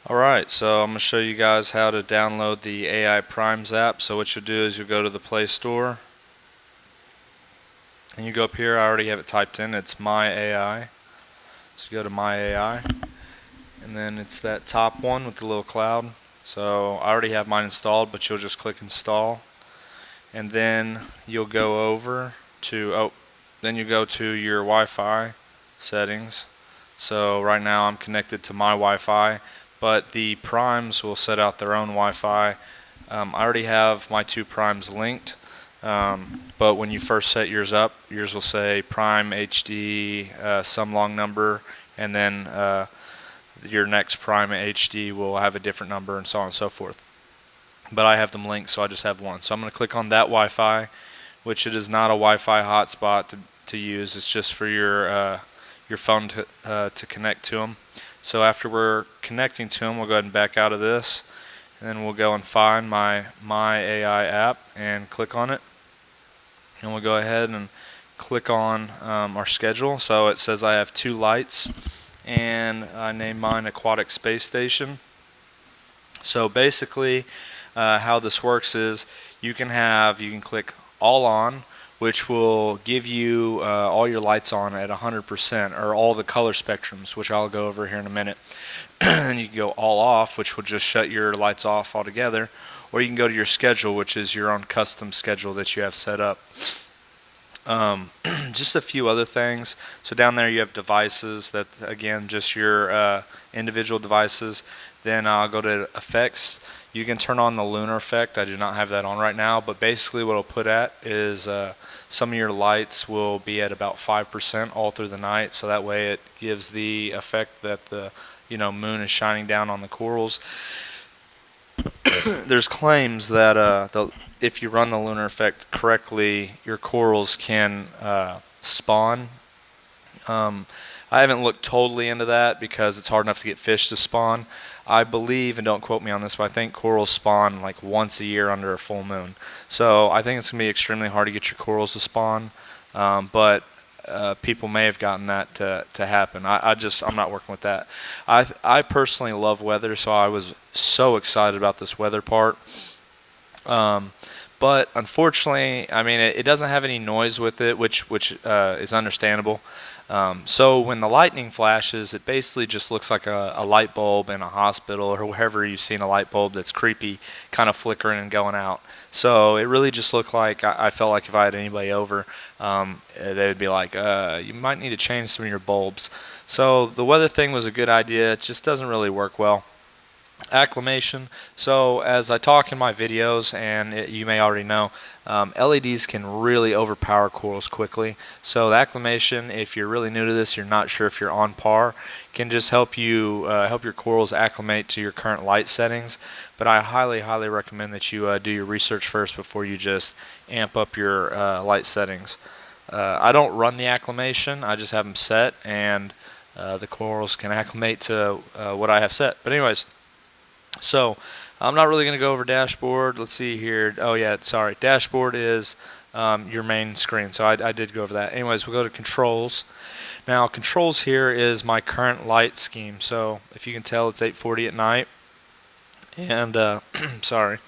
Alright, so I'm going to show you guys how to download the AI Primes app. So what you'll do is you'll go to the Play Store and you go up here. I already have it typed in. It's My AI. So you go to My AI and then it's that top one with the little cloud. So I already have mine installed, but you'll just click install and then you'll go over to then you go to your Wi-Fi settings. So right now I'm connected to my Wi-Fi, but the primes will set out their own Wi-Fi. I already have my two primes linked, but when you first set yours up, yours will say Prime HD some long number, and then your next Prime HD will have a different number, and so on and so forth. But I have them linked, so I just have one. So I'm going to click on that Wi-Fi, which it is not a Wi-Fi hotspot to use. It's just for your phone to connect to them. So after we're connecting to them, we'll go ahead and back out of this, and then we'll go and find my AI app and click on it. And we'll go ahead and click on our schedule. So it says I have two lights, and I named mine Aquatic Space Station. So basically, how this works is you can click all on, which will give you all your lights on at 100%, or all the color spectrums, which I'll go over here in a minute. And you can go all off, which will just shut your lights off altogether, or you can go to your schedule, which is your own custom schedule that you have set up. Just a few other things. So down there you have devices, that again just your individual devices. Then I'll go to effects. You can turn on the lunar effect. I do not have that on right now, but basically what it'll put at is some of your lights will be at about 5% all through the night, so that way it gives the effect that the moon is shining down on the corals. There's claims that if you run the lunar effect correctly, your corals can spawn. I haven't looked totally into that because it's hard enough to get fish to spawn. I believe, and don't quote me on this, but I think corals spawn like once a year under a full moon. So I think it's going to be extremely hard to get your corals to spawn. But people may have gotten that to happen. I'm not working with that. I personally love weather, so I was so excited about this weather part. But unfortunately, I mean, it doesn't have any noise with it, which is understandable. So when the lightning flashes, it basically just looks like a light bulb in a hospital or wherever you've seen a light bulb that's creepy, kind of flickering and going out. So it really just looked like I felt like if I had anybody over, they would be like, you might need to change some of your bulbs. So the weather thing was a good idea. It just doesn't really work well. Acclimation. So as I talk in my videos, and you may already know, LEDs can really overpower corals quickly. So the acclimation, if you're really new to this, you're not sure if you're on par, can just help you help your corals acclimate to your current light settings. But I highly recommend that you do your research first before you just amp up your light settings. I don't run the acclimation, I just have them set, and the corals can acclimate to what I have set. But anyways, so I'm not really going to go over dashboard. Let's see here. Oh yeah, sorry. Dashboard is your main screen. So I did go over that. Anyways, we'll go to controls. Now controls here is my current light scheme. So if you can tell, it's 8:40 at night. And sorry.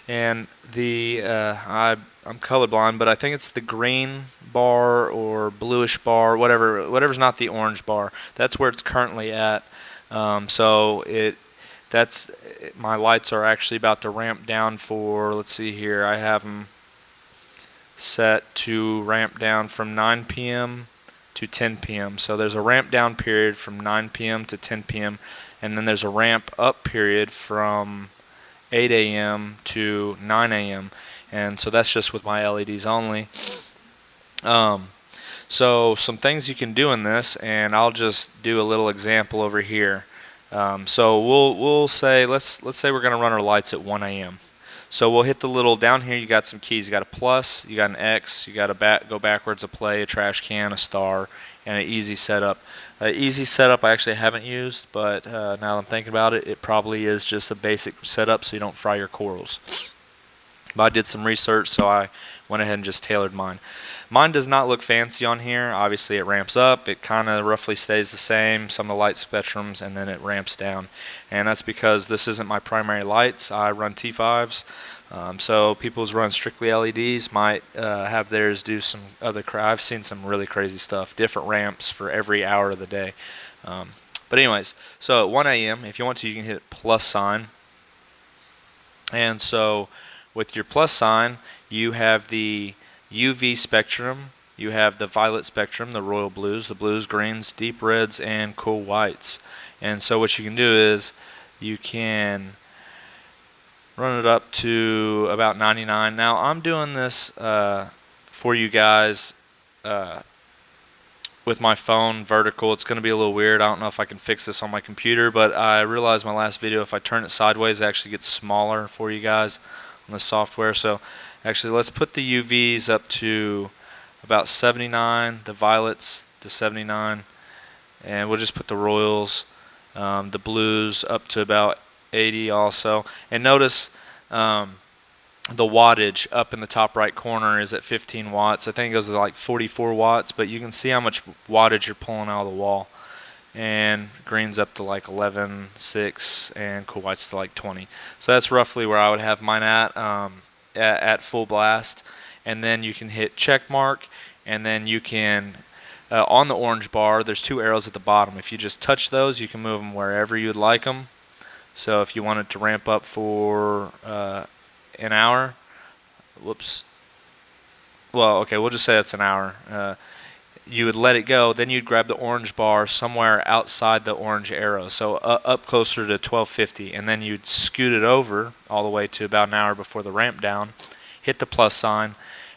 And the I'm colorblind, but I think it's the green bar or bluish bar, whatever's not the orange bar. That's where it's currently at. So that's my lights are actually about to ramp down for, let's see here, I have them set to ramp down from 9 p.m. to 10 p.m. So there's a ramp down period from 9 p.m. to 10 p.m. and then there's a ramp up period from 8 a.m. to 9 a.m. and so that's just with my LEDs only. So some things you can do in this, and I'll just do a little example over here. So we'll say let's say we're going to run our lights at 1 a.m. So we'll hit the little down here. You got some keys. You got a plus, you got an X, you got a go backwards, a play, a trash can, a star, and an easy setup. Easy setup I actually haven't used, but now that I'm thinking about it, it probably is just a basic setup so you don't fry your corals. But I did some research, so I went ahead and just tailored mine. Mine does not look fancy on here. Obviously, it ramps up. It kind of roughly stays the same, some of the light spectrums, and then it ramps down. And that's because this isn't my primary lights. I run T5s. So people who run strictly LEDs might have theirs do some other. I've seen some really crazy stuff. Different ramps for every hour of the day. But anyways, so at 1 a.m., if you want to, you can hit plus sign. And so with your plus sign, you have the UV spectrum, you have the violet spectrum, the royal blues, the blues, greens, deep reds, and cool whites. And so what you can do is you can run it up to about 99. Now I'm doing this for you guys with my phone vertical. It's going to be a little weird. I don't know if I can fix this on my computer, but I realized my last video, if I turn it sideways, it actually gets smaller for you guys on the software. So actually, let's put the UVs up to about 79, the violets to 79, and we'll just put the royals, the blues up to about 80 also. And notice the wattage up in the top right corner is at 15 watts. I think it goes to like 44 watts, but you can see how much wattage you're pulling out of the wall. And green's up to like 11.6 and cool white's to like 20. So that's roughly where I would have mine at full blast. And then you can hit check mark, and then you can on the orange bar there's two arrows at the bottom. If you just touch those, you can move them wherever you'd like them. So if you wanted to ramp up for an hour, whoops, well, okay, we'll just say that's an hour. You would let it go, then you'd grab the orange bar somewhere outside the orange arrow, so up closer to 1250, and then you'd scoot it over all the way to about an hour before the ramp down, hit the plus sign,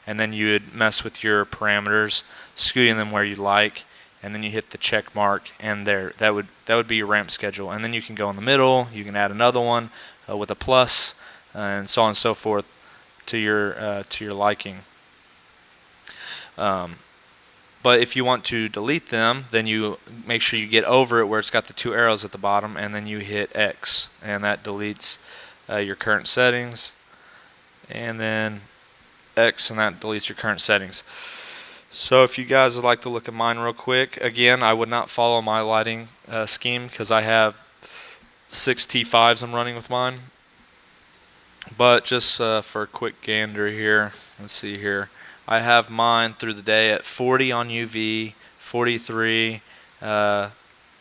and then you would mess with your parameters, scooting them where you like, and then you hit the check mark, and there, that would be your ramp schedule. And then you can go in the middle, you can add another one with a plus, and so on and so forth to your liking. But if you want to delete them, then you make sure you get over it where it's got the two arrows at the bottom, and then you hit X, and that deletes your current settings, and then X, and that deletes your current settings. So if you guys would like to look at mine real quick, again, I would not follow my lighting scheme because I have 6 T5s I'm running with mine. But just for a quick gander here, let's see here. I have mine through the day at 40 on UV, 43,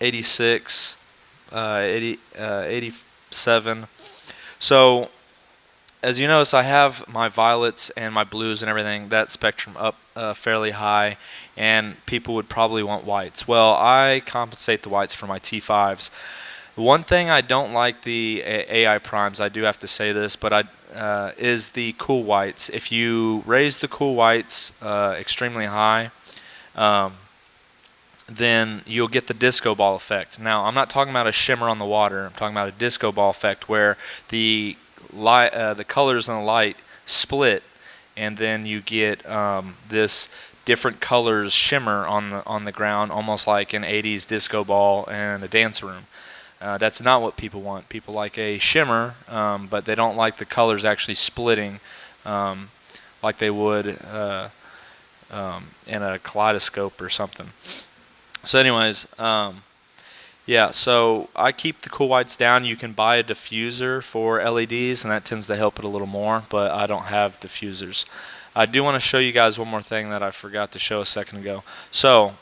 86, 87. So as you notice, I have my violets and my blues and everything, that spectrum up fairly high, and people would probably want whites. Well, I compensate the whites for my T5s. One thing I don't like the AI primes, I do have to say this, but is the cool whites. If you raise the cool whites extremely high, then you'll get the disco ball effect. Now, I'm not talking about a shimmer on the water. I'm talking about a disco ball effect where the colors in the light split, and then you get this different colors shimmer on the ground, almost like an 80s disco ball in a dance room. That's not what people want. People like a shimmer, but they don't like the colors actually splitting like they would in a kaleidoscope or something. So anyways, yeah, so I keep the cool whites down. You can buy a diffuser for LEDs, and that tends to help it a little more, but I don't have diffusers. I do want to show you guys one more thing that I forgot to show a second ago. So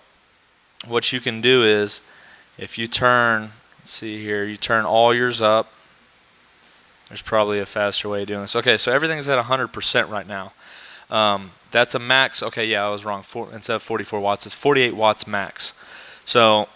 what you can do is if you turn, let's see here, you turn all yours up. There's probably a faster way of doing this. Okay, so everything's at 100% right now. That's a max. Okay, yeah, I was wrong. Instead of 44 watts, it's 48 watts max. So,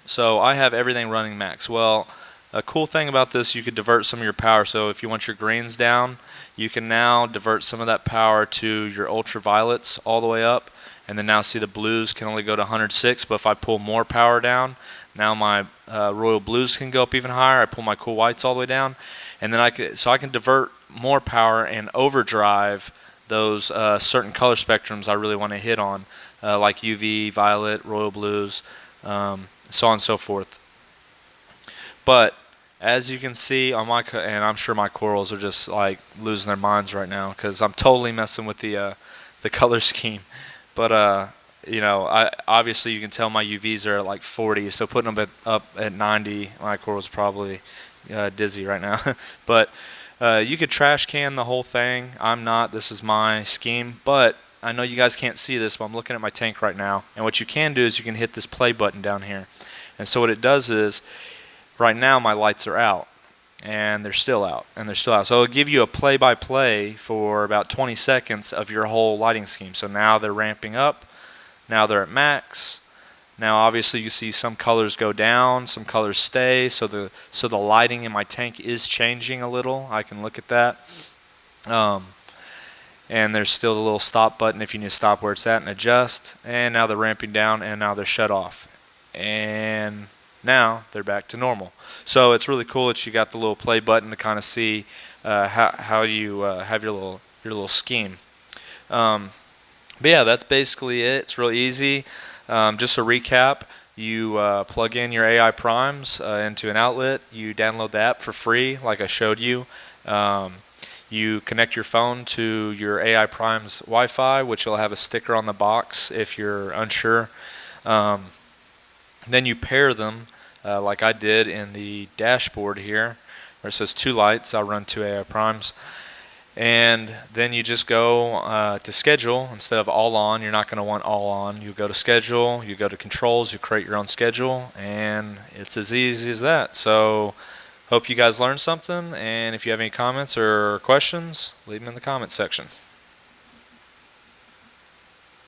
so I have everything running max. Well, a cool thing about this, you could divert some of your power. So if you want your greens down, you can now divert some of that power to your ultraviolets all the way up. And then now see the blues can only go to 106, but if I pull more power down, now my royal blues can go up even higher. I pull my cool whites all the way down. And then I can divert more power and overdrive those certain color spectrums I really want to hit on, like UV, violet, royal blues, so on and so forth. But As you can see on my, and I'm sure my corals are just like losing their minds right now because I'm totally messing with the color scheme. But I obviously you can tell my UVs are at like 40, so putting them up at 90, my coral's probably dizzy right now. But you could trash can the whole thing. I'm not. This is my scheme, but I know you guys can't see this, but I'm looking at my tank right now. And what you can do is you can hit this play button down here. And so what it does is, right now my lights are out, and they're still out, and they're still out. So it'll give you a play-by-play for about 20 seconds of your whole lighting scheme. So now they're ramping up. Now they're at max. Now obviously you see some colors go down, some colors stay. So the lighting in my tank is changing a little. I can look at that. And there's still the little stop button if you need to stop where it's at and adjust. And now they're ramping down, and now they're shut off. And now they're back to normal. So it's really cool that you got the little play button to kind of see how you have your little scheme. But yeah, that's basically it. It's really easy. Just a recap. You plug in your AI primes into an outlet. You download the app for free, like I showed you. You connect your phone to your AI Prime's Wi-Fi, which will have a sticker on the box if you're unsure. Then you pair them, like I did in the dashboard here, where it says 2 lights. I'll run 2 AI Primes. And then you just go to schedule instead of all on. You're not going to want all on. You go to schedule, you go to controls, you create your own schedule, and it's as easy as that. So hope you guys learned something, and if you have any comments or questions, leave them in the comments section.